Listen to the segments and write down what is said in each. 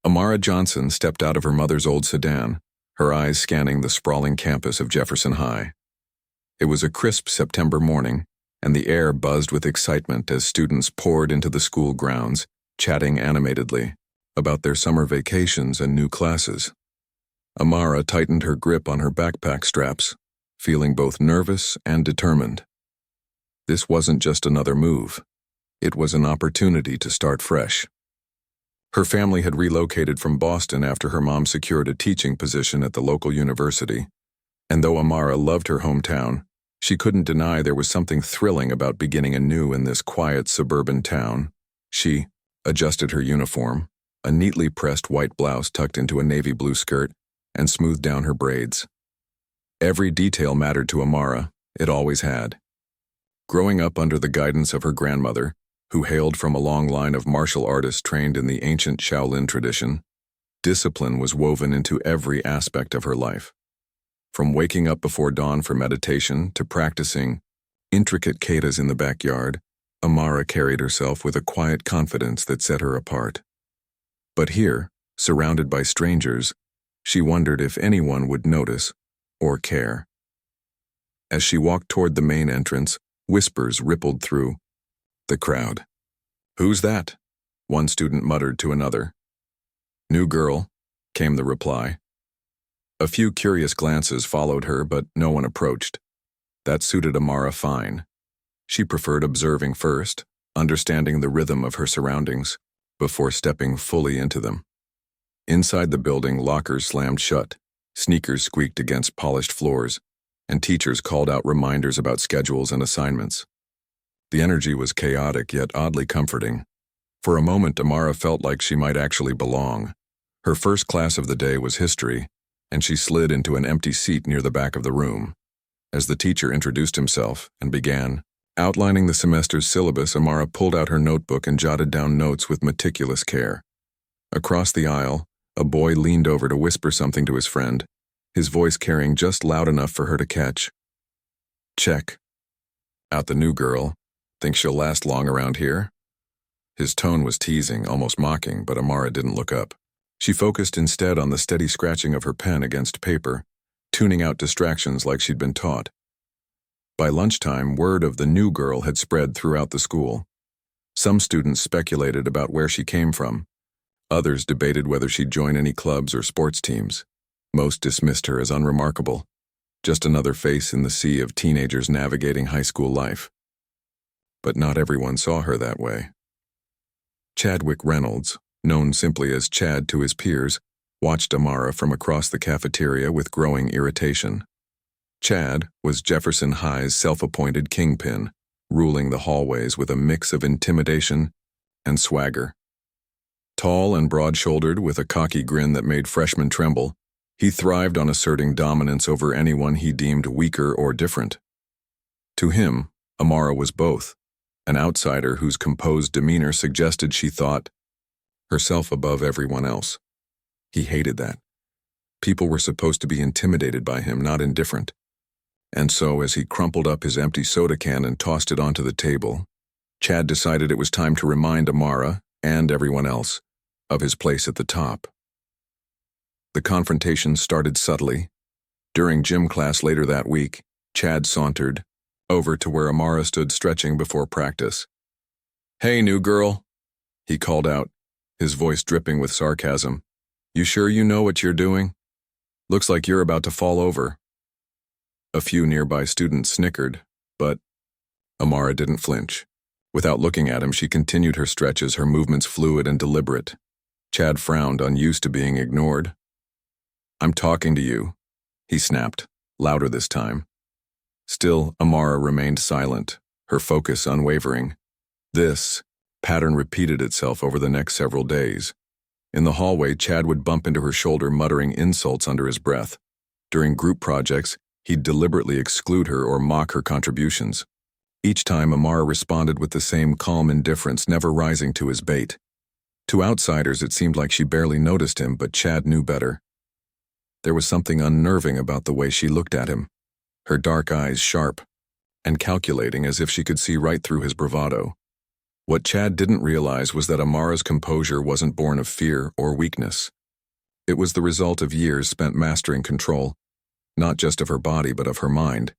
Amara Johnson stepped out of her mother's old sedan, her eyes scanning the sprawling campus of Jefferson High. It was a crisp September morning, and the air buzzed with excitement as students poured into the school grounds, chatting animatedly about their summer vacations and new classes. Amara tightened her grip on her backpack straps, feeling both nervous and determined. This wasn't just another move. It was an opportunity to start fresh. Her family had relocated from Boston after her mom secured a teaching position at the local university, and though Amara loved her hometown, she couldn't deny there was something thrilling about beginning anew in this quiet suburban town. She adjusted her uniform, a neatly pressed white blouse tucked into a navy blue skirt, and smoothed down her braids. Every detail mattered to Amara, it always had. Growing up under the guidance of her grandmother, who hailed from a long line of martial artists trained in the ancient Shaolin tradition, discipline was woven into every aspect of her life. From waking up before dawn for meditation to practicing intricate katas in the backyard, Amara carried herself with a quiet confidence that set her apart. But here, surrounded by strangers, she wondered if anyone would notice or care. As she walked toward the main entrance, whispers rippled through the crowd. "Who's that?" one student muttered to another. "New girl," came the reply. A few curious glances followed her, but no one approached. That suited Amara fine. She preferred observing first, understanding the rhythm of her surroundings, before stepping fully into them. Inside the building, lockers slammed shut, sneakers squeaked against polished floors, and teachers called out reminders about schedules and assignments. The energy was chaotic yet oddly comforting. For a moment, Amara felt like she might actually belong. Her first class of the day was history, and she slid into an empty seat near the back of the room. As the teacher introduced himself and began outlining the semester's syllabus, Amara pulled out her notebook and jotted down notes with meticulous care. Across the aisle, a boy leaned over to whisper something to his friend, his voice carrying just loud enough for her to catch. "Check. Out the new girl. Think she'll last long around here?" His tone was teasing, almost mocking, but Amara didn't look up. She focused instead on the steady scratching of her pen against paper, tuning out distractions like she'd been taught. By lunchtime, word of the new girl had spread throughout the school. Some students speculated about where she came from. Others debated whether she'd join any clubs or sports teams. Most dismissed her as unremarkable, just another face in the sea of teenagers navigating high school life. But not everyone saw her that way. Chadwick Reynolds, known simply as Chad to his peers, watched Amara from across the cafeteria with growing irritation. Chad was Jefferson High's self-appointed kingpin, ruling the hallways with a mix of intimidation and swagger. Tall and broad-shouldered, with a cocky grin that made freshmen tremble, he thrived on asserting dominance over anyone he deemed weaker or different. To him, Amara was both, an outsider whose composed demeanor suggested she thought herself above everyone else. He hated that. People were supposed to be intimidated by him, not indifferent. And so, as he crumpled up his empty soda can and tossed it onto the table, Chad decided it was time to remind Amara, and everyone else, of his place at the top. The confrontation started subtly. During gym class later that week, Chad sauntered over to where Amara stood stretching before practice. "Hey, new girl," he called out, his voice dripping with sarcasm. "You sure you know what you're doing? Looks like you're about to fall over." A few nearby students snickered, but Amara didn't flinch. Without looking at him, she continued her stretches, her movements fluid and deliberate. Chad frowned, unused to being ignored. "I'm talking to you," he snapped, louder this time. Still, Amara remained silent, her focus unwavering. This pattern repeated itself over the next several days. In the hallway, Chad would bump into her shoulder, muttering insults under his breath. During group projects, he'd deliberately exclude her or mock her contributions. Each time, Amara responded with the same calm indifference, never rising to his bait. To outsiders, it seemed like she barely noticed him, but Chad knew better. There was something unnerving about the way she looked at him, her dark eyes sharp and calculating, as if she could see right through his bravado. What Chad didn't realize was that Amara's composure wasn't born of fear or weakness. It was the result of years spent mastering control, not just of her body but of her mind.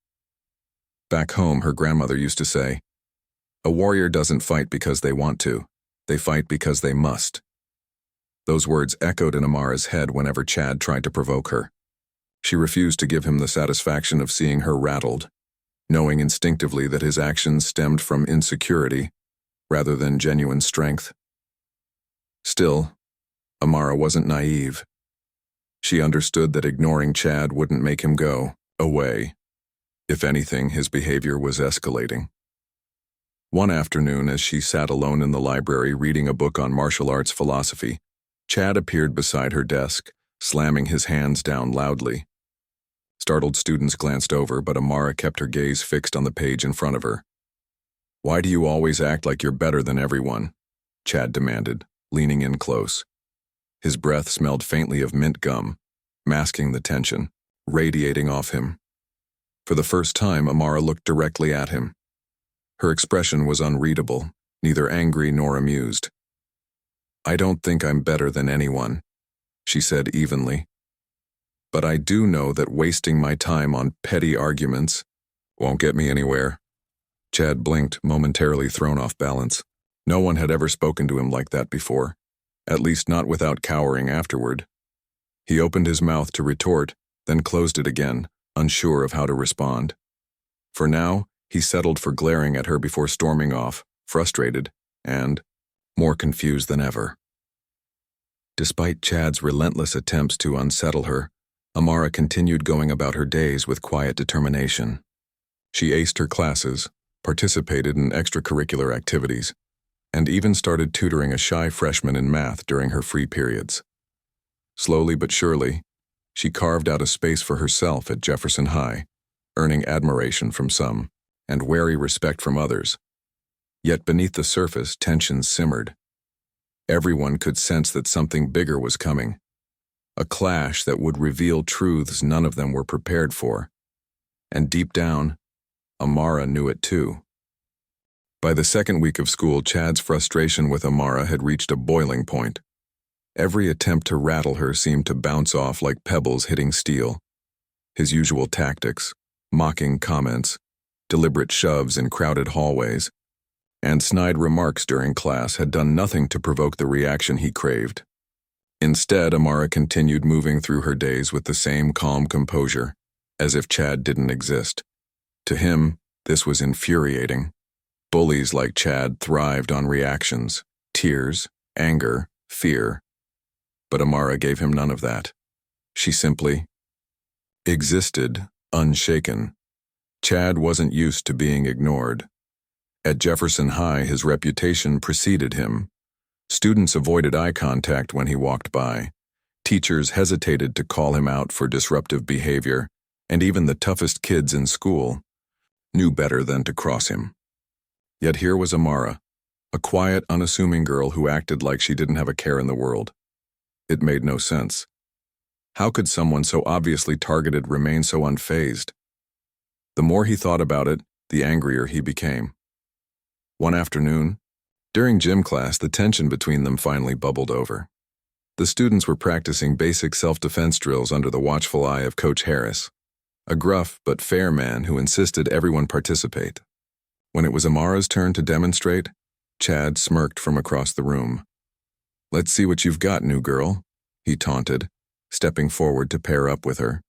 Back home, her grandmother used to say, "A warrior doesn't fight because they want to, they fight because they must." Those words echoed in Amara's head whenever Chad tried to provoke her. She refused to give him the satisfaction of seeing her rattled, knowing instinctively that his actions stemmed from insecurity rather than genuine strength. Still, Amara wasn't naive. She understood that ignoring Chad wouldn't make him go away. If anything, his behavior was escalating. One afternoon, as she sat alone in the library reading a book on martial arts philosophy, Chad appeared beside her desk, slamming his hands down loudly. Startled students glanced over, but Amara kept her gaze fixed on the page in front of her. "Why do you always act like you're better than everyone?" Chad demanded, leaning in close. His breath smelled faintly of mint gum, masking the tension, radiating off him. For the first time, Amara looked directly at him. Her expression was unreadable, neither angry nor amused. "I don't think I'm better than anyone," she said evenly. "But I do know that wasting my time on petty arguments won't get me anywhere." Chad blinked, momentarily thrown off balance. No one had ever spoken to him like that before, at least not without cowering afterward. He opened his mouth to retort, then closed it again, unsure of how to respond. For now, he settled for glaring at her before storming off, frustrated and more confused than ever. Despite Chad's relentless attempts to unsettle her, Amara continued going about her days with quiet determination. She aced her classes, participated in extracurricular activities, and even started tutoring a shy freshman in math during her free periods. Slowly but surely, she carved out a space for herself at Jefferson High, earning admiration from some and wary respect from others. Yet beneath the surface, tensions simmered. Everyone could sense that something bigger was coming, a clash that would reveal truths none of them were prepared for. And deep down, Amara knew it too. By the second week of school, Chad's frustration with Amara had reached a boiling point. Every attempt to rattle her seemed to bounce off like pebbles hitting steel. His usual tactics, mocking comments, deliberate shoves in crowded hallways, and snide remarks during class had done nothing to provoke the reaction he craved. Instead, Amara continued moving through her days with the same calm composure, as if Chad didn't exist. To him, this was infuriating. Bullies like Chad thrived on reactions, tears, anger, fear. But Amara gave him none of that. She simply existed, unshaken. Chad wasn't used to being ignored. At Jefferson High, his reputation preceded him. Students avoided eye contact when he walked by. Teachers hesitated to call him out for disruptive behavior, and even the toughest kids in school knew better than to cross him. Yet here was Amara, a quiet, unassuming girl who acted like she didn't have a care in the world. It made no sense. How could someone so obviously targeted remain so unfazed? The more he thought about it, the angrier he became. One afternoon, during gym class, the tension between them finally bubbled over. The students were practicing basic self-defense drills under the watchful eye of Coach Harris, a gruff but fair man who insisted everyone participate. When it was Amara's turn to demonstrate, Chad smirked from across the room. "Let's see what you've got, new girl," he taunted, stepping forward to pair up with her.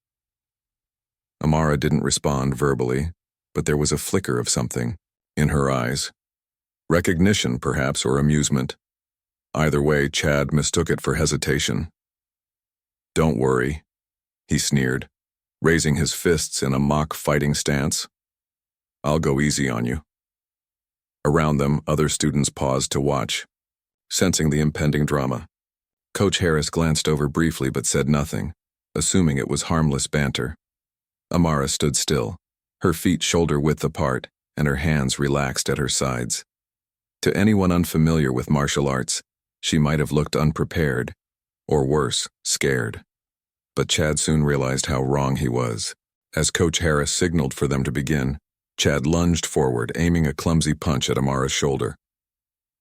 Amara didn't respond verbally, but there was a flicker of something in her eyes. Recognition, perhaps, or amusement. Either way, Chad mistook it for hesitation. "Don't worry," he sneered, raising his fists in a mock fighting stance. "I'll go easy on you." Around them, other students paused to watch, sensing the impending drama. Coach Harris glanced over briefly but said nothing, assuming it was harmless banter. Amara stood still, her feet shoulder-width apart, and her hands relaxed at her sides. To anyone unfamiliar with martial arts, she might have looked unprepared, or worse, scared. But Chad soon realized how wrong he was. As Coach Harris signaled for them to begin, Chad lunged forward, aiming a clumsy punch at Amara's shoulder.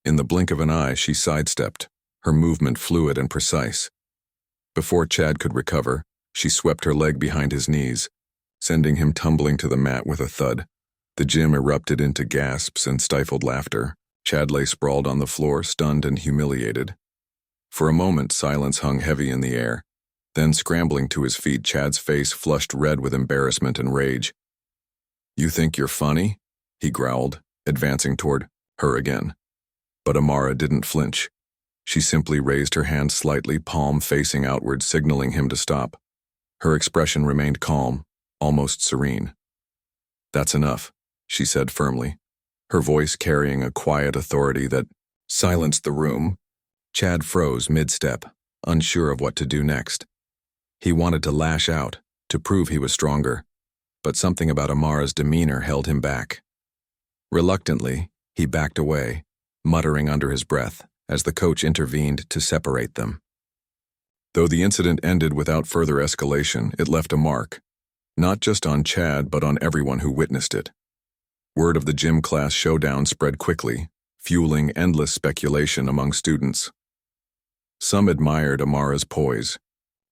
In the blink of an eye, she sidestepped, her movement fluid and precise. Before Chad could recover, she swept her leg behind his knees, sending him tumbling to the mat with a thud. The gym erupted into gasps and stifled laughter. Chad lay sprawled on the floor, stunned and humiliated. For a moment, silence hung heavy in the air. Then, scrambling to his feet, Chad's face flushed red with embarrassment and rage. "You think you're funny?" he growled, advancing toward her again. But Amara didn't flinch. She simply raised her hand slightly, palm facing outward, signaling him to stop. Her expression remained calm, almost serene. "That's enough," she said firmly, her voice carrying a quiet authority that silenced the room. Chad froze mid-step, unsure of what to do next. He wanted to lash out, to prove he was stronger, but something about Amara's demeanor held him back. Reluctantly, he backed away, muttering under his breath as the coach intervened to separate them. Though the incident ended without further escalation, it left a mark, not just on Chad but on everyone who witnessed it. Word of the gym class showdown spread quickly, fueling endless speculation among students. Some admired Amara's poise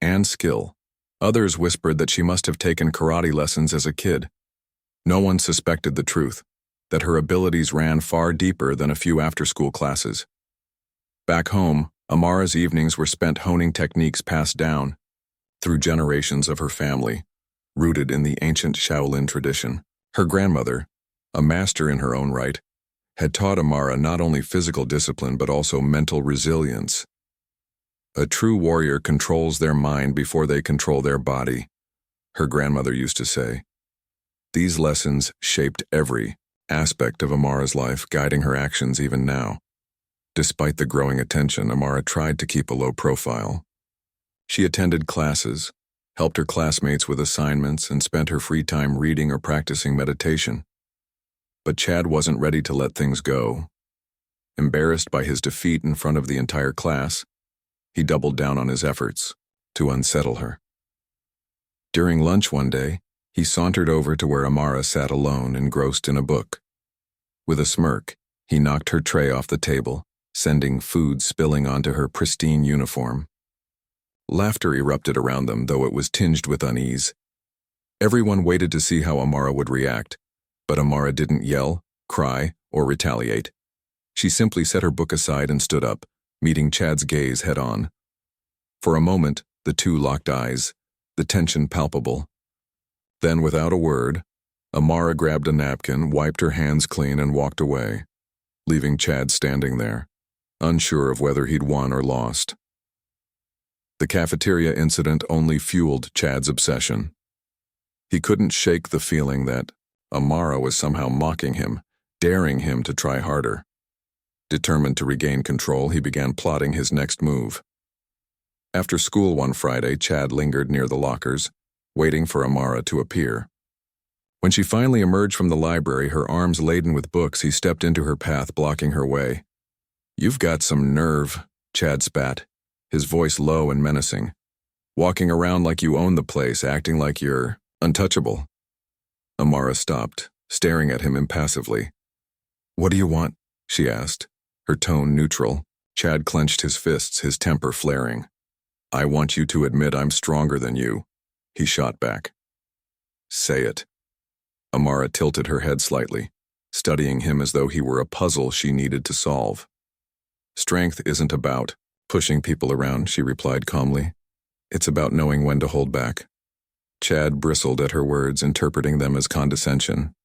and skill. Others whispered that she must have taken karate lessons as a kid. No one suspected the truth, that her abilities ran far deeper than a few after-school classes. Back home, Amara's evenings were spent honing techniques passed down through generations of her family, rooted in the ancient Shaolin tradition. Her grandmother, a master in her own right, had taught Amara not only physical discipline but also mental resilience. "A true warrior controls their mind before they control their body," her grandmother used to say. These lessons shaped every aspect of Amara's life, guiding her actions even now. Despite the growing attention, Amara tried to keep a low profile. She attended classes, helped her classmates with assignments, and spent her free time reading or practicing meditation. But Chad wasn't ready to let things go. Embarrassed by his defeat in front of the entire class, he doubled down on his efforts to unsettle her. During lunch one day, he sauntered over to where Amara sat alone, engrossed in a book. With a smirk, he knocked her tray off the table, sending food spilling onto her pristine uniform. Laughter erupted around them, though it was tinged with unease. Everyone waited to see how Amara would react, but Amara didn't yell, cry, or retaliate. She simply set her book aside and stood up, meeting Chad's gaze head-on. For a moment, the two locked eyes, the tension palpable. Then, without a word, Amara grabbed a napkin, wiped her hands clean, and walked away, leaving Chad standing there, unsure of whether he'd won or lost. The cafeteria incident only fueled Chad's obsession. He couldn't shake the feeling that Amara was somehow mocking him, daring him to try harder. Determined to regain control, he began plotting his next move. After school one Friday, Chad lingered near the lockers, waiting for Amara to appear. When she finally emerged from the library, her arms laden with books, he stepped into her path, blocking her way. "You've got some nerve," Chad spat, his voice low and menacing. "Walking around like you own the place, acting like you're untouchable." Amara stopped, staring at him impassively. "What do you want?" she asked, her tone neutral. Chad clenched his fists, his temper flaring. "I want you to admit I'm stronger than you," he shot back. "Say it." Amara tilted her head slightly, studying him as though he were a puzzle she needed to solve. "Strength isn't about pushing people around," she replied calmly. "It's about knowing when to hold back." Chad bristled at her words, interpreting them as condescension.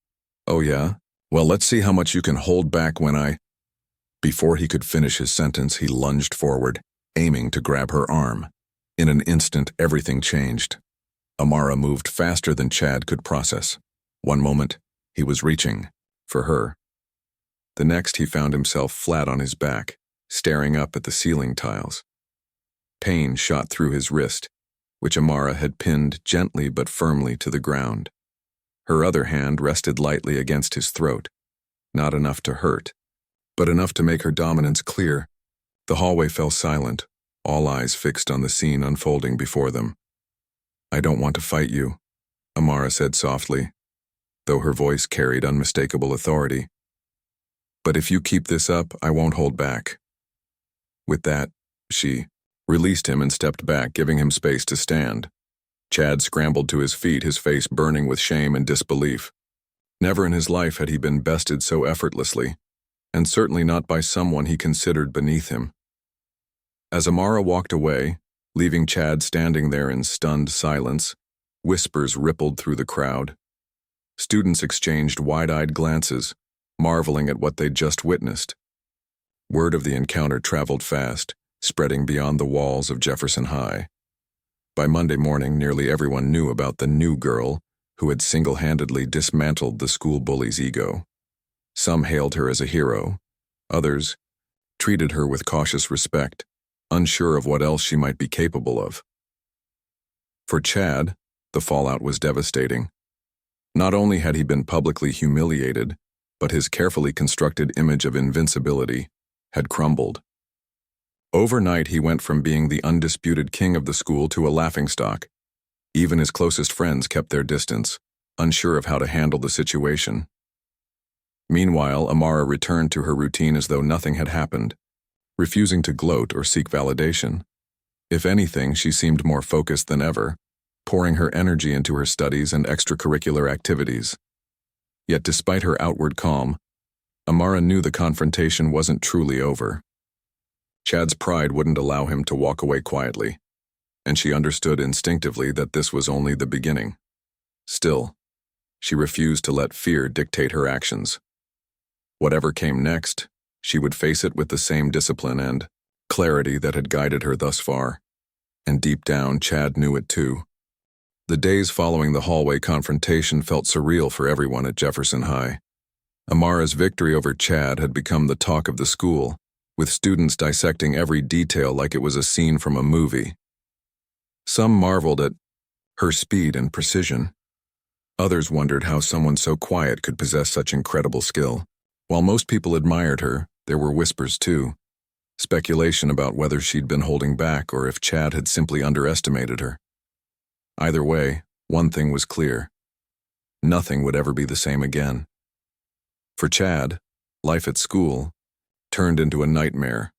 "Oh yeah? Well, let's see how much you can hold back when I—" Before he could finish his sentence, he lunged forward, aiming to grab her arm. In an instant, everything changed. Amara moved faster than Chad could process. One moment, he was reaching for her. The next, he found himself flat on his back, staring up at the ceiling tiles. Pain shot through his wrist, which Amara had pinned gently but firmly to the ground. Her other hand rested lightly against his throat, not enough to hurt, but enough to make her dominance clear. The hallway fell silent, all eyes fixed on the scene unfolding before them. "I don't want to fight you," Amara said softly, though her voice carried unmistakable authority. But if you keep this up, I won't hold back." With that, she released him and stepped back, giving him space to stand. Chad scrambled to his feet, his face burning with shame and disbelief. Never in his life had he been bested so effortlessly, and certainly not by someone he considered beneath him. As Amara walked away, leaving Chad standing there in stunned silence, whispers rippled through the crowd. Students exchanged wide-eyed glances, marveling at what they'd just witnessed. Word of the encounter traveled fast, spreading beyond the walls of Jefferson High. By Monday morning, nearly everyone knew about the new girl who had single-handedly dismantled the school bully's ego. Some hailed her as a hero. Others treated her with cautious respect, unsure of what else she might be capable of. For Chad, the fallout was devastating. Not only had he been publicly humiliated, but his carefully constructed image of invincibility had crumbled. Overnight, he went from being the undisputed king of the school to a laughingstock. Even his closest friends kept their distance, unsure of how to handle the situation. Meanwhile, Amara returned to her routine as though nothing had happened, refusing to gloat or seek validation. If anything, she seemed more focused than ever, pouring her energy into her studies and extracurricular activities. Yet despite her outward calm, Amara knew the confrontation wasn't truly over. Chad's pride wouldn't allow him to walk away quietly, and she understood instinctively that this was only the beginning. Still, she refused to let fear dictate her actions. Whatever came next, she would face it with the same discipline and clarity that had guided her thus far. And deep down, Chad knew it too. The days following the hallway confrontation felt surreal for everyone at Jefferson High. Amara's victory over Chad had become the talk of the school, with students dissecting every detail like it was a scene from a movie. Some marveled at her speed and precision. Others wondered how someone so quiet could possess such incredible skill. While most people admired her, there were whispers too. Speculation about whether she'd been holding back or if Chad had simply underestimated her. Either way, one thing was clear. Nothing would ever be the same again. For Chad, life at school turned into a nightmare.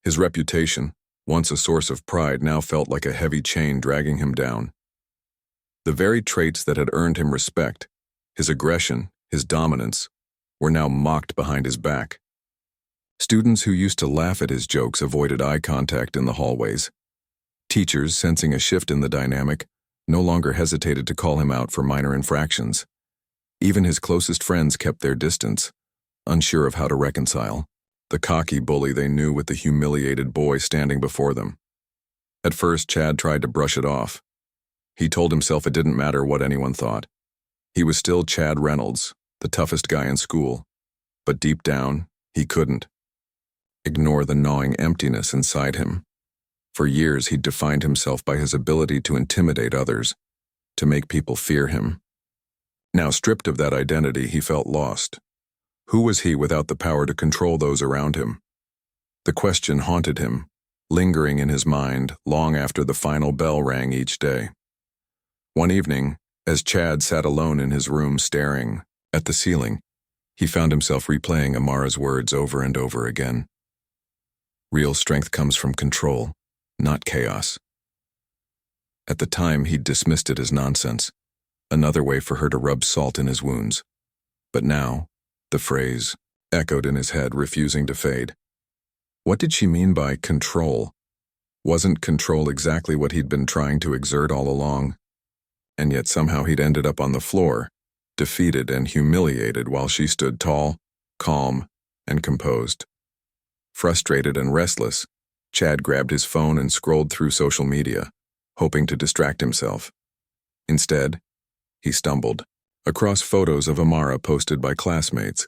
His reputation, once a source of pride, now felt like a heavy chain dragging him down. The very traits that had earned him respect, his aggression, his dominance, were now mocked behind his back. Students who used to laugh at his jokes avoided eye contact in the hallways. Teachers, sensing a shift in the dynamic, no longer hesitated to call him out for minor infractions. Even his closest friends kept their distance, unsure of how to reconcile the cocky bully they knew with the humiliated boy standing before them. At first, Chad tried to brush it off. He told himself it didn't matter what anyone thought. He was still Chad Reynolds, the toughest guy in school. But deep down, he couldn't ignore the gnawing emptiness inside him. For years, he'd defined himself by his ability to intimidate others, to make people fear him. Now, stripped of that identity, he felt lost. Who was he without the power to control those around him? The question haunted him, lingering in his mind long after the final bell rang each day. One evening, as Chad sat alone in his room staring at the ceiling, he found himself replaying Amara's words over and over again. Real strength comes from control, not chaos. At the time, he'd dismissed it as nonsense, another way for her to rub salt in his wounds. But now, the phrase echoed in his head, refusing to fade. What did she mean by control? Wasn't control exactly what he'd been trying to exert all along? And yet somehow he'd ended up on the floor, defeated and humiliated while she stood tall, calm, and composed. Frustrated and restless, Chad grabbed his phone and scrolled through social media, hoping to distract himself. Instead, he stumbled across photos of Amara posted by classmates,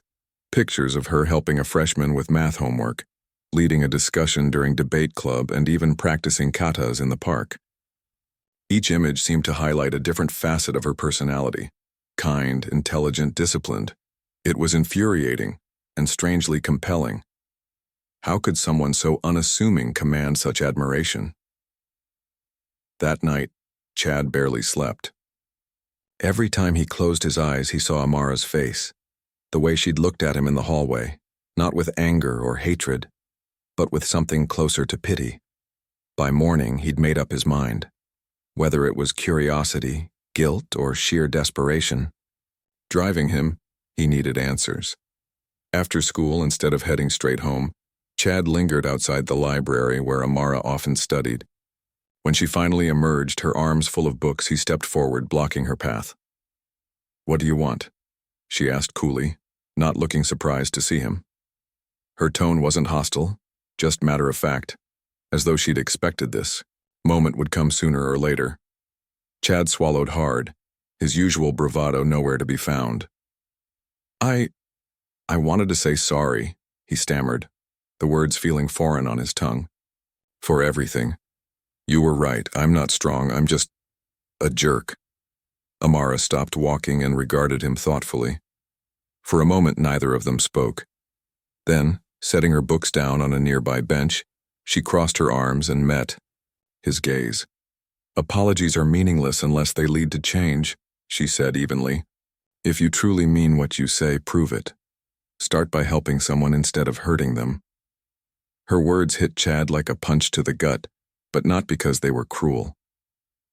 pictures of her helping a freshman with math homework, leading a discussion during debate club, and even practicing katas in the park. Each image seemed to highlight a different facet of her personality: kind, intelligent, disciplined. It was infuriating and strangely compelling. How could someone so unassuming command such admiration? That night, Chad barely slept. Every time he closed his eyes, he saw Amara's face, The way she'd looked at him in the hallway, not with anger or hatred, but with something closer to pity. By morning, he'd made up his mind. Whether it was curiosity, guilt, or sheer desperation, driving him, he needed answers. After school, instead of heading straight home, Chad lingered outside the library where Amara often studied. When she finally emerged, her arms full of books, he stepped forward, blocking her path. "What do you want?" she asked coolly, not looking surprised to see him. Her tone wasn't hostile, just matter-of-fact, as though she'd expected this. Moment would come sooner or later. Chad swallowed hard, his usual bravado nowhere to be found. I wanted to say sorry," he stammered, the words feeling foreign on his tongue. "For everything. You were right, I'm not strong, I'm just a jerk." Amara stopped walking and regarded him thoughtfully. For a moment, neither of them spoke. Then, setting her books down on a nearby bench, she crossed her arms and met his gaze. "Apologies are meaningless unless they lead to change," she said evenly. "If you truly mean what you say, prove it. Start by helping someone instead of hurting them." Her words hit Chad like a punch to the gut, but not because they were cruel.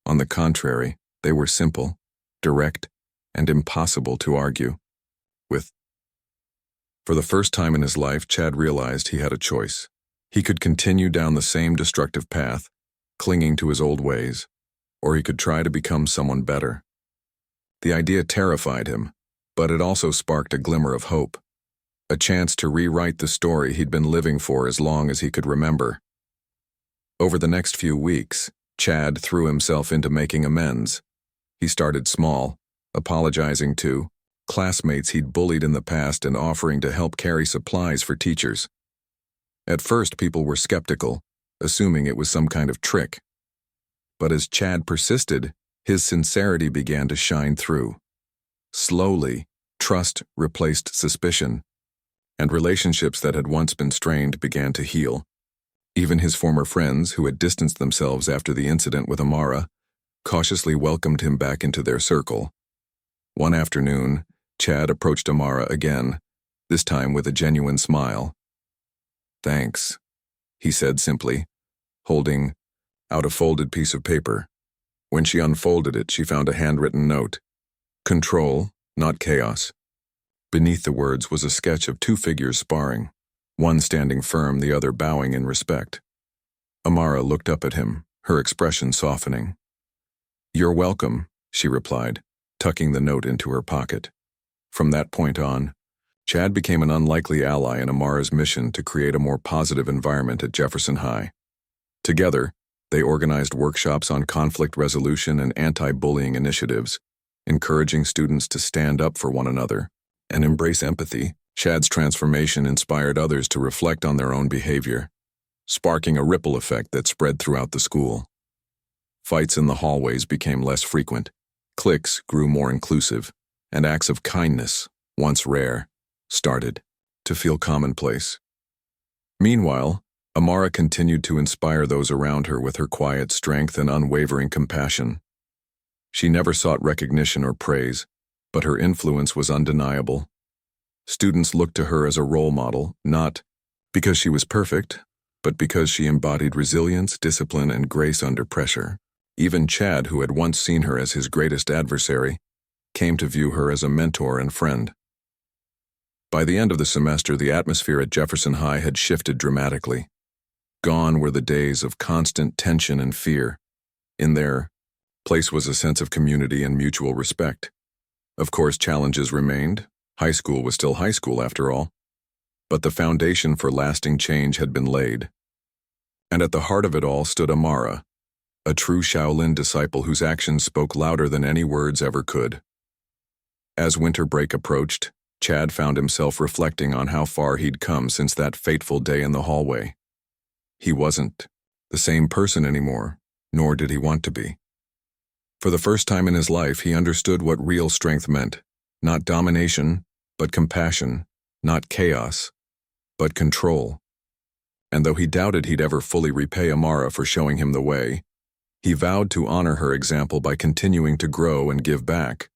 On the contrary, they were simple, direct, and impossible to argue with. For the first time in his life, Chad realized he had a choice. He could continue down the same destructive path, clinging to his old ways, or he could try to become someone better. The idea terrified him, but it also sparked a glimmer of hope, a chance to rewrite the story he'd been living for as long as he could remember. Over the next few weeks, Chad threw himself into making amends. He started small, apologizing to classmates he'd bullied in the past and offering to help carry supplies for teachers. At first, people were skeptical, assuming it was some kind of trick. But as Chad persisted, his sincerity began to shine through. Slowly, trust replaced suspicion, and relationships that had once been strained began to heal. Even his former friends, who had distanced themselves after the incident with Amara, cautiously welcomed him back into their circle. One afternoon, Chad approached Amara again, this time with a genuine smile. "Thanks," he said simply, holding out a folded piece of paper. When she unfolded it, she found a handwritten note. "Control, not chaos." Beneath the words was a sketch of two figures sparring, one standing firm, the other bowing in respect. Amara looked up at him, her expression softening. "You're welcome," she replied, tucking the note into her pocket. From that point on, Chad became an unlikely ally in Amara's mission to create a more positive environment at Jefferson High. Together, they organized workshops on conflict resolution and anti-bullying initiatives, encouraging students to stand up for one another and embrace empathy. Chad's transformation inspired others to reflect on their own behavior, sparking a ripple effect that spread throughout the school. Fights in the hallways became less frequent, cliques grew more inclusive, and acts of kindness, once rare, started to feel commonplace. Meanwhile, Amara continued to inspire those around her with her quiet strength and unwavering compassion. She never sought recognition or praise, but her influence was undeniable. Students looked to her as a role model, not because she was perfect, but because she embodied resilience, discipline, and grace under pressure. Even Chad, who had once seen her as his greatest adversary, came to view her as a mentor and friend. By the end of the semester, the atmosphere at Jefferson High had shifted dramatically. Gone were the days of constant tension and fear. In their place was a sense of community and mutual respect. Of course, challenges remained. High school was still high school after all. But the foundation for lasting change had been laid. And at the heart of it all stood Amara, a true Shaolin disciple whose actions spoke louder than any words ever could. As winter break approached, Chad found himself reflecting on how far he'd come since that fateful day in the hallway. He wasn't the same person anymore, nor did he want to be. For the first time in his life, he understood what real strength meant. Not domination, but compassion. Not chaos, but control. And though he doubted he'd ever fully repay Amara for showing him the way, he vowed to honor her example by continuing to grow and give back.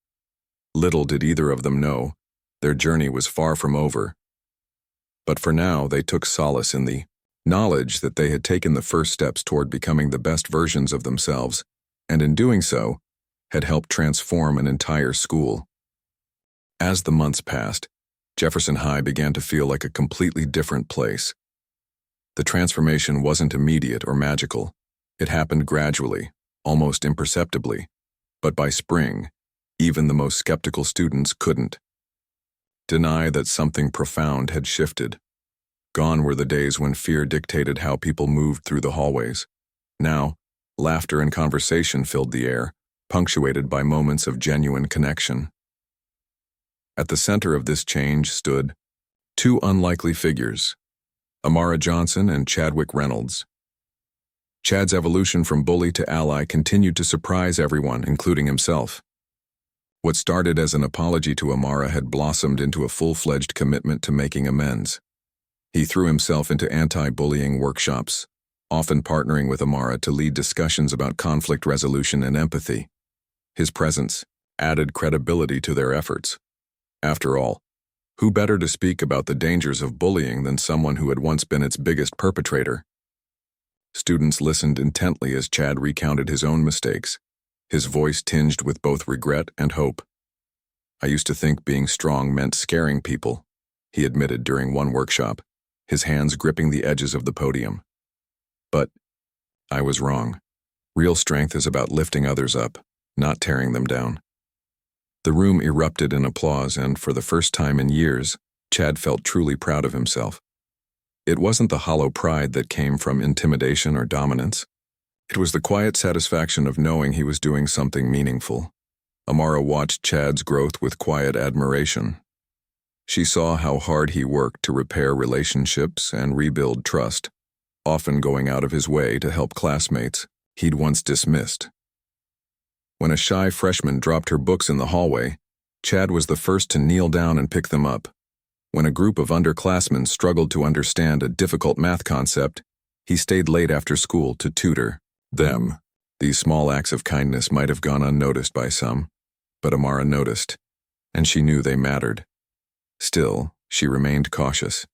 Little did either of them know, Their journey was far from over. But for now, they took solace in the knowledge that they had taken the first steps toward becoming the best versions of themselves, and in doing so, had helped transform an entire school. As the months passed, Jefferson High began to feel like a completely different place. The transformation wasn't immediate or magical. It happened gradually, almost imperceptibly. But by spring, even the most skeptical students couldn't deny that something profound had shifted. Gone were the days when fear dictated how people moved through the hallways. Now, laughter and conversation filled the air, punctuated by moments of genuine connection. At the center of this change stood two unlikely figures, Amara Johnson and Chadwick Reynolds. Chad's evolution from bully to ally continued to surprise everyone, including himself. What started as an apology to Amara had blossomed into a full-fledged commitment to making amends. He threw himself into anti-bullying workshops, often partnering with Amara to lead discussions about conflict resolution and empathy. His presence added credibility to their efforts. After all, who better to speak about the dangers of bullying than someone who had once been its biggest perpetrator? Students listened intently as Chad recounted his own mistakes, his voice tinged with both regret and hope. "I used to think being strong meant scaring people," he admitted during one workshop, his hands gripping the edges of the podium. "But I was wrong. Real strength is about lifting others up, not tearing them down." The room erupted in applause, and for the first time in years, Chad felt truly proud of himself. It wasn't the hollow pride that came from intimidation or dominance. It was the quiet satisfaction of knowing he was doing something meaningful. Amara watched Chad's growth with quiet admiration. She saw how hard he worked to repair relationships and rebuild trust, often going out of his way to help classmates he'd once dismissed. When a shy freshman dropped her books in the hallway, Chad was the first to kneel down and pick them up. When a group of underclassmen struggled to understand a difficult math concept, he stayed late after school to tutor them. These small acts of kindness might have gone unnoticed by some, but Amara noticed, and she knew they mattered. Still, she remained cautious.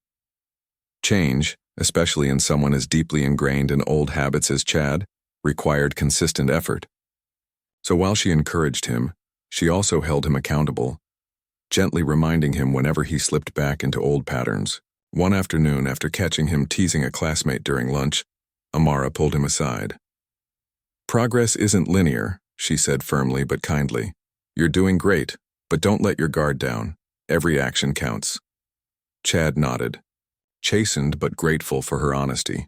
Change, especially in someone as deeply ingrained in old habits as Chad, required consistent effort. So while she encouraged him, she also held him accountable, gently reminding him whenever he slipped back into old patterns. One afternoon, after catching him teasing a classmate during lunch, Amara pulled him aside. "Progress isn't linear," she said firmly but kindly. "You're doing great, but don't let your guard down. Every action counts." Chad nodded, chastened but grateful for her honesty.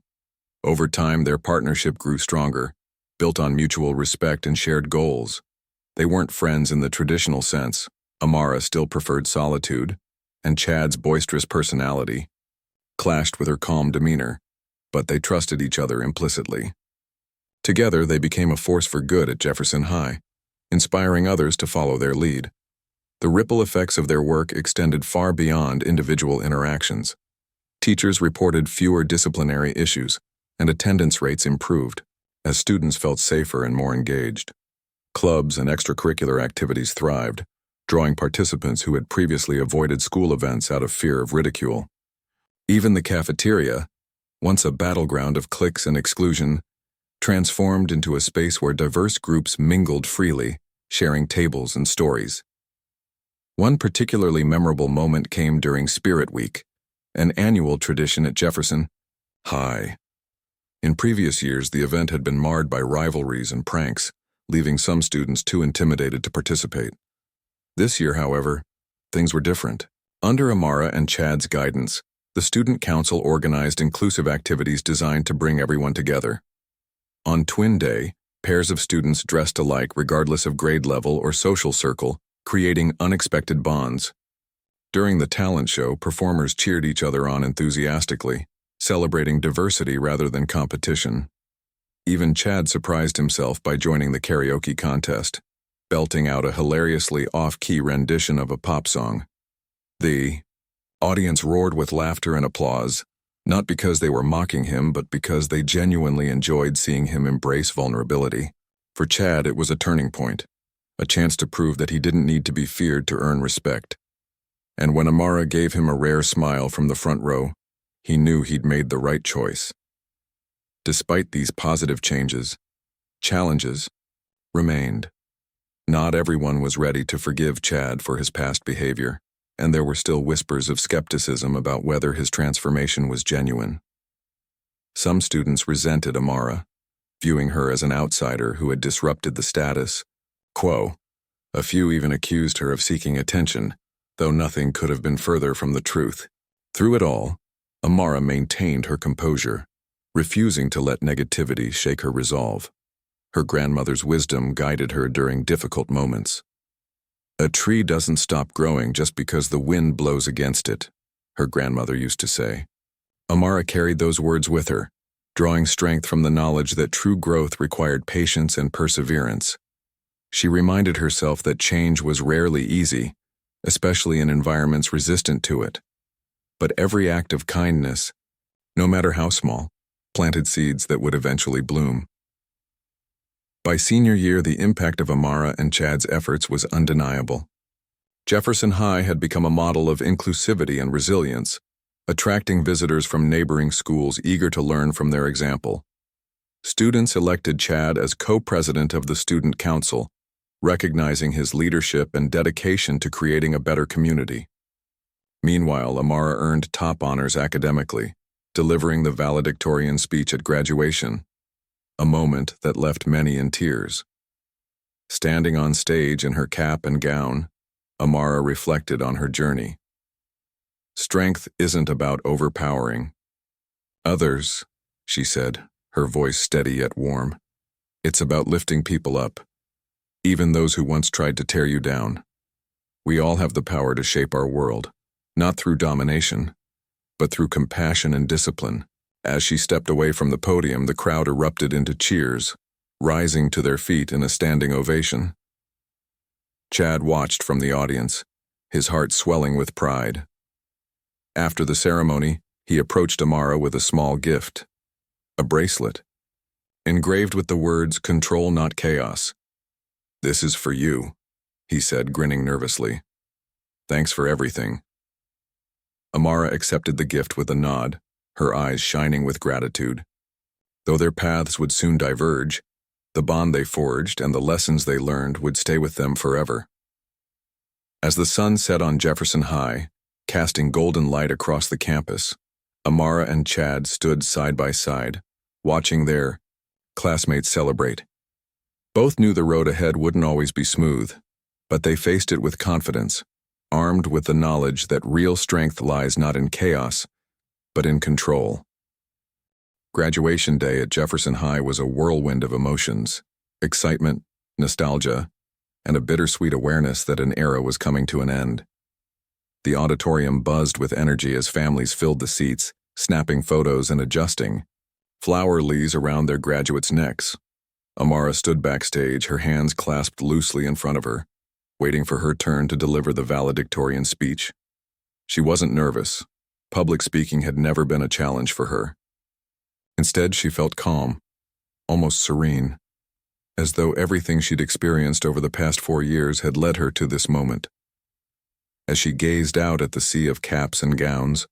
Over time, their partnership grew stronger, built on mutual respect and shared goals. They weren't friends in the traditional sense. Amara still preferred solitude, and Chad's boisterous personality clashed with her calm demeanor, but they trusted each other implicitly. Together, they became a force for good at Jefferson High, inspiring others to follow their lead. The ripple effects of their work extended far beyond individual interactions. Teachers reported fewer disciplinary issues, and attendance rates improved, as students felt safer and more engaged. Clubs and extracurricular activities thrived, drawing participants who had previously avoided school events out of fear of ridicule. Even the cafeteria, once a battleground of cliques and exclusion, transformed into a space where diverse groups mingled freely, sharing tables and stories. One particularly memorable moment came during Spirit Week, an annual tradition at Jefferson High. In previous years, the event had been marred by rivalries and pranks, leaving some students too intimidated to participate. This year, however, things were different. Under Amara and Chad's guidance, the Student Council organized inclusive activities designed to bring everyone together. On Twin Day, pairs of students dressed alike regardless of grade level or social circle, creating unexpected bonds. During the talent show, performers cheered each other on enthusiastically, celebrating diversity rather than competition. Even Chad surprised himself by joining the karaoke contest, belting out a hilariously off-key rendition of a pop song. The audience roared with laughter and applause, not because they were mocking him, but because they genuinely enjoyed seeing him embrace vulnerability. For Chad, it was a turning point, a chance to prove that he didn't need to be feared to earn respect. And when Amara gave him a rare smile from the front row, he knew he'd made the right choice. Despite these positive challenges remained. Not everyone was ready to forgive Chad for his past behavior, and there were still whispers of skepticism about whether his transformation was genuine. Some students resented Amara, viewing her as an outsider who had disrupted the status quo. A few even accused her of seeking attention, though nothing could have been further from the truth. Through it all, Amara maintained her composure, refusing to let negativity shake her resolve. Her grandmother's wisdom guided her during difficult moments. A tree doesn't stop growing just because the wind blows against it, her grandmother used to say. Amara carried those words with her, drawing strength from the knowledge that true growth required patience and perseverance. She reminded herself that change was rarely easy, especially in environments resistant to it. But every act of kindness, no matter how small, planted seeds that would eventually bloom. By senior year, the impact of Amara and Chad's efforts was undeniable. Jefferson High had become a model of inclusivity and resilience, attracting visitors from neighboring schools eager to learn from their example. Students elected Chad as co-president of the Student Council, recognizing his leadership and dedication to creating a better community. Meanwhile, Amara earned top honors academically, delivering the valedictorian speech at graduation, a moment that left many in tears. Standing on stage in her cap and gown, Amara reflected on her journey. Strength isn't about overpowering others, she said, her voice steady yet warm. It's about lifting people up, even those who once tried to tear you down. We all have the power to shape our world, not through domination, but through compassion and discipline. As she stepped away from the podium, the crowd erupted into cheers, rising to their feet in a standing ovation. Chad watched from the audience, his heart swelling with pride. After the ceremony, he approached Amara with a small gift, a bracelet, engraved with the words, "Control, not chaos." "This is for you," he said, grinning nervously. "Thanks for everything." Amara accepted the gift with a nod, her eyes shining with gratitude. Though their paths would soon diverge, the bond they forged and the lessons they learned would stay with them forever. As the sun set on Jefferson High, casting golden light across the campus, Amara and Chad stood side by side, watching their classmates celebrate. Both knew the road ahead wouldn't always be smooth, but they faced it with confidence, armed with the knowledge that real strength lies not in chaos, but in control. Graduation day at Jefferson High was a whirlwind of emotions, excitement, nostalgia, and a bittersweet awareness that an era was coming to an end. The auditorium buzzed with energy as families filled the seats, snapping photos and adjusting flower lilies around their graduates' necks. Amara stood backstage, her hands clasped loosely in front of her, waiting for her turn to deliver the valedictorian speech. She wasn't nervous. Public speaking had never been a challenge for her. Instead, she felt calm, almost serene, as though everything she'd experienced over the past 4 years had led her to this moment. As she gazed out at the sea of caps and gowns,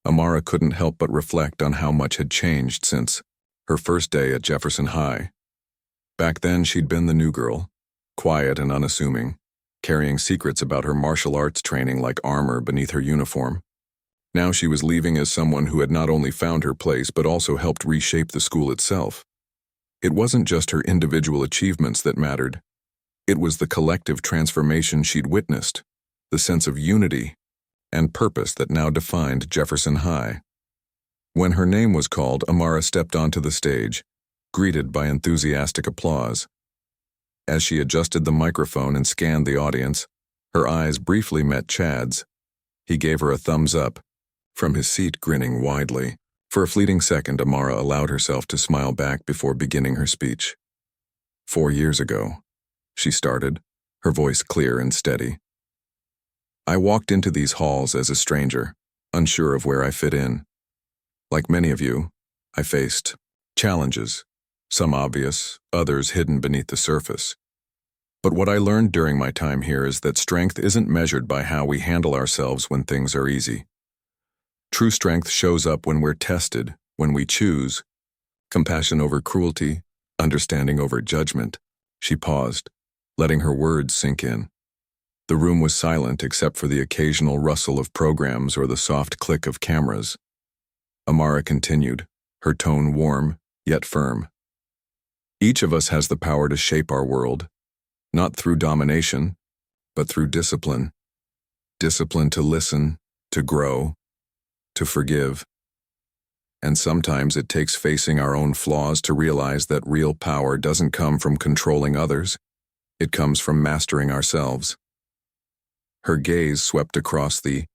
Amara couldn't help but reflect on how much had changed since her first day at Jefferson High. Back then, she'd been the new girl, quiet and unassuming, carrying secrets about her martial arts training like armor beneath her uniform. Now she was leaving as someone who had not only found her place but also helped reshape the school itself. It wasn't just her individual achievements that mattered. It was the collective transformation she'd witnessed, the sense of unity and purpose that now defined Jefferson High. When her name was called, Amara stepped onto the stage, greeted by enthusiastic applause. As she adjusted the microphone and scanned the audience, her eyes briefly met Chad's. He gave her a thumbs up, from his seat grinning widely. For a fleeting second, Amara allowed herself to smile back before beginning her speech. 4 years ago, she started, her voice clear and steady. I walked into these halls as a stranger, unsure of where I fit in. Like many of you, I faced challenges, some obvious, others hidden beneath the surface. But what I learned during my time here is that strength isn't measured by how we handle ourselves when things are easy. True strength shows up when we're tested, when we choose. Compassion over cruelty, understanding over judgment. She paused, letting her words sink in. The room was silent except for the occasional rustle of programs or the soft click of cameras. Amara continued, her tone warm, yet firm. Each of us has the power to shape our world, not through domination, but through discipline. Discipline to listen, to grow, to forgive. And sometimes it takes facing our own flaws to realize that real power doesn't come from controlling others. It comes from mastering ourselves. Her gaze swept across the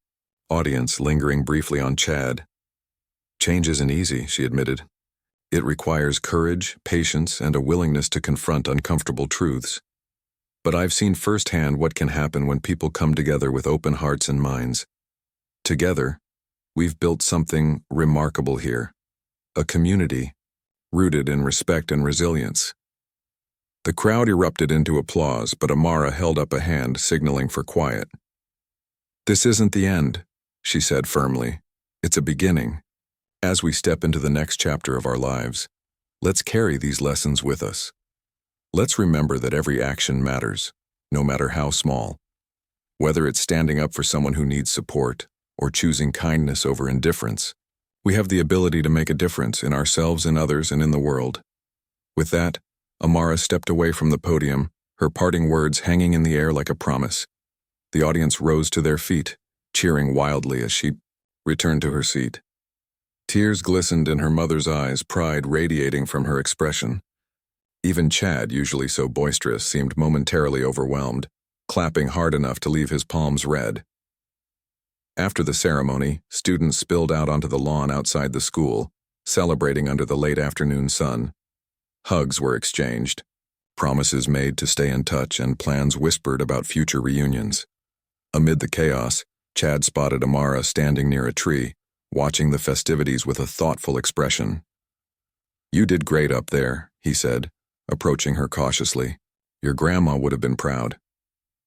audience, lingering briefly on Chad. Change isn't easy, she admitted. It requires courage, patience, and a willingness to confront uncomfortable truths. But I've seen firsthand what can happen when people come together with open hearts and minds. Together, we've built something remarkable here. A community, rooted in respect and resilience. The crowd erupted into applause, but Amara held up a hand, signaling for quiet. This isn't the end, she said firmly. It's a beginning. As we step into the next chapter of our lives, let's carry these lessons with us. Let's remember that every action matters, no matter how small. Whether it's standing up for someone who needs support or choosing kindness over indifference, we have the ability to make a difference in ourselves and others and in the world. With that, Amara stepped away from the podium, her parting words hanging in the air like a promise. The audience rose to their feet, cheering wildly as she returned to her seat. Tears glistened in her mother's eyes, pride radiating from her expression. Even Chad, usually so boisterous, seemed momentarily overwhelmed, clapping hard enough to leave his palms red. After the ceremony, students spilled out onto the lawn outside the school, celebrating under the late afternoon sun. Hugs were exchanged, promises made to stay in touch, and plans whispered about future reunions. Amid the chaos, Chad spotted Amara standing near a tree, watching the festivities with a thoughtful expression. "You did great up there," he said, approaching her cautiously. "Your grandma would have been proud."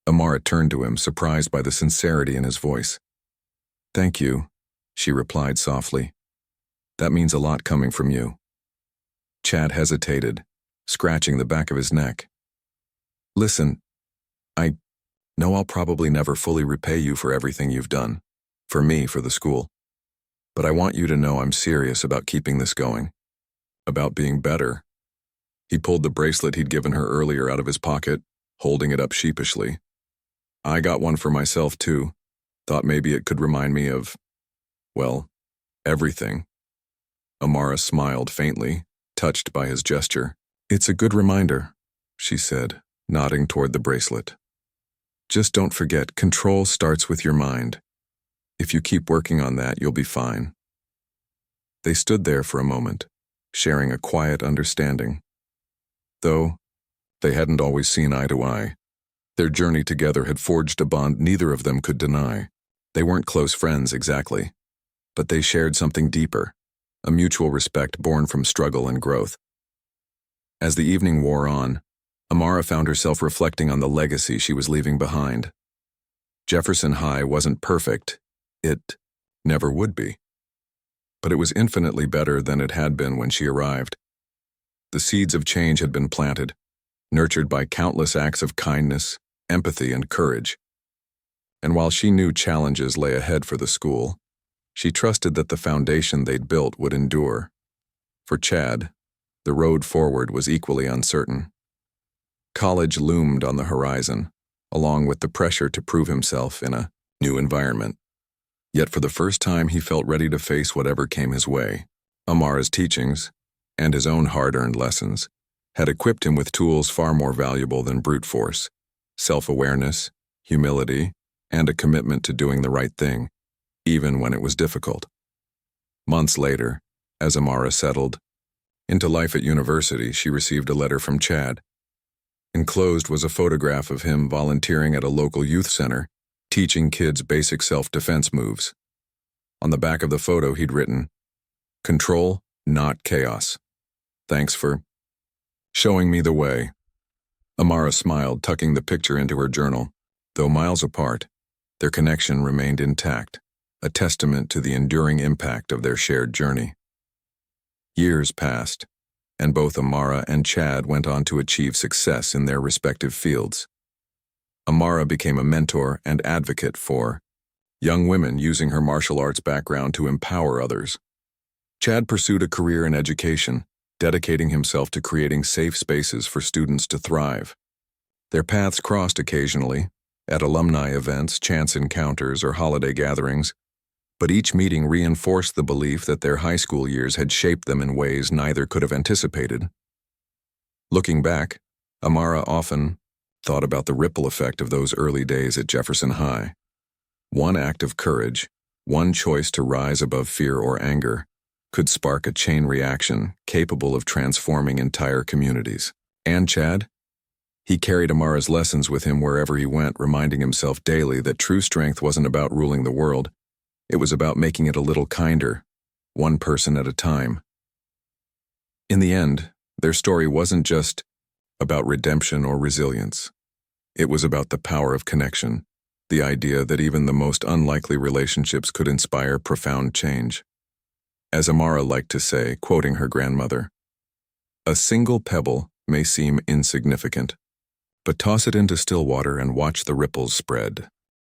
Amara turned to him, surprised by the sincerity in his voice. "Thank you," she replied softly. "That means a lot coming from you." Chad hesitated, scratching the back of his neck. "Listen, I know I'll probably never fully repay you for everything you've done, for me, for the school. But I want you to know I'm serious about keeping this going, about being better." He pulled the bracelet he'd given her earlier out of his pocket, holding it up sheepishly. "I got one for myself too. Thought maybe it could remind me of, well, everything." Amara smiled faintly, touched by his gesture. "It's a good reminder," she said, nodding toward the bracelet. "Just don't forget, control starts with your mind. If you keep working on that, you'll be fine." They stood there for a moment, sharing a quiet understanding. Though they hadn't always seen eye to eye, their journey together had forged a bond neither of them could deny. They weren't close friends exactly, but they shared something deeper, a mutual respect born from struggle and growth. As the evening wore on, Amara found herself reflecting on the legacy she was leaving behind. Jefferson High wasn't perfect. It never would be. But it was infinitely better than it had been when she arrived. The seeds of change had been planted, nurtured by countless acts of kindness, empathy, and courage. And while she knew challenges lay ahead for the school, she trusted that the foundation they'd built would endure. For Chad, the road forward was equally uncertain. College loomed on the horizon, along with the pressure to prove himself in a new environment. Yet for the first time he felt ready to face whatever came his way. Amara's teachings, and his own hard-earned lessons, had equipped him with tools far more valuable than brute force: self-awareness, humility, and a commitment to doing the right thing, even when it was difficult. Months later, as Amara settled into life at university, she received a letter from Chad. Enclosed was a photograph of him volunteering at a local youth center, teaching kids basic self-defense moves. On the back of the photo he'd written, "Control, not chaos. Thanks for showing me the way." Amara smiled, tucking the picture into her journal. Though miles apart, their connection remained intact, a testament to the enduring impact of their shared journey. Years passed, and both Amara and Chad went on to achieve success in their respective fields. Amara became a mentor and advocate for young women, using her martial arts background to empower others. Chad pursued a career in education, dedicating himself to creating safe spaces for students to thrive. Their paths crossed occasionally, at alumni events, chance encounters, or holiday gatherings, but each meeting reinforced the belief that their high school years had shaped them in ways neither could have anticipated. Looking back, Amara often thought about the ripple effect of those early days at Jefferson High. One act of courage, one choice to rise above fear or anger, could spark a chain reaction capable of transforming entire communities. And Chad? He carried Amara's lessons with him wherever he went, reminding himself daily that true strength wasn't about ruling the world. It was about making it a little kinder, one person at a time. In the end, their story wasn't just about redemption or resilience. It was about the power of connection, the idea that even the most unlikely relationships could inspire profound change. As Amara liked to say, quoting her grandmother, "A single pebble may seem insignificant, but toss it into still water and watch the ripples spread."